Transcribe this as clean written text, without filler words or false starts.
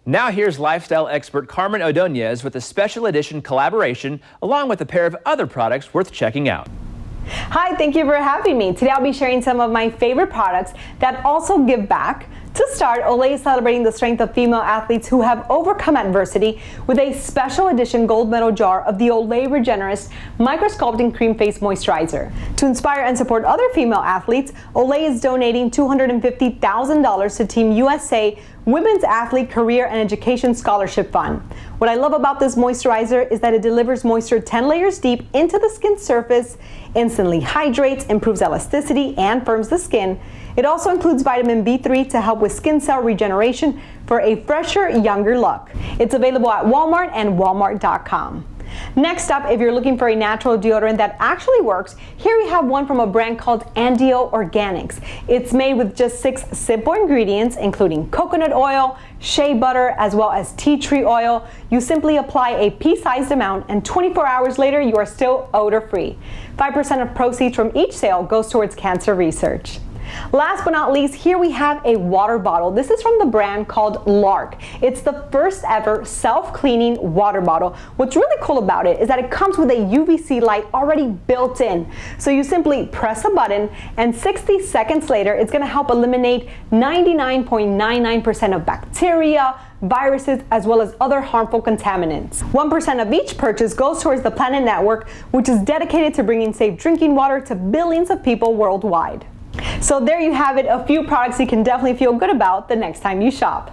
Now here's lifestyle expert Carmen Ordonez with a special edition collaboration along with a pair of other products worth checking out. Hi, thank you for having me. Today I'll be sharing some of my favorite products that also give back. To start, Olay is celebrating the strength of female athletes who have overcome adversity with a special edition gold medal jar of the Olay Regenerist Micro-Sculpting Cream Face Moisturizer. To inspire and support other female athletes, Olay is donating $250,000 to Team USA Women's Athlete Career and Education Scholarship Fund. What I love about this moisturizer is that it delivers moisture 10 layers deep into the skin surface, instantly hydrates, improves elasticity, and firms the skin. It also includes vitamin B3 to help with skin cell regeneration for a fresher, younger look. It's available at Walmart and Walmart.com. Next up, if you're looking for a natural deodorant that actually works, here we have one from a brand called Andio Organics. It's made with just 6 simple ingredients, including coconut oil, shea butter, as well as tea tree oil. You simply apply a pea-sized amount, and 24 hours later, you are still odor-free. 5% of proceeds from each sale goes towards cancer research. Last but not least, here we have a water bottle. This is from the brand called Lark. It's the first ever self-cleaning water bottle. What's really cool about it is that it comes with a UVC light already built in. So you simply press a button, and 60 seconds later, it's going to help eliminate 99.99% of bacteria, viruses, as well as other harmful contaminants. 1% of each purchase goes towards the Planet Network, which is dedicated to bringing safe drinking water to billions of people worldwide. So there you have it, a few products you can definitely feel good about the next time you shop.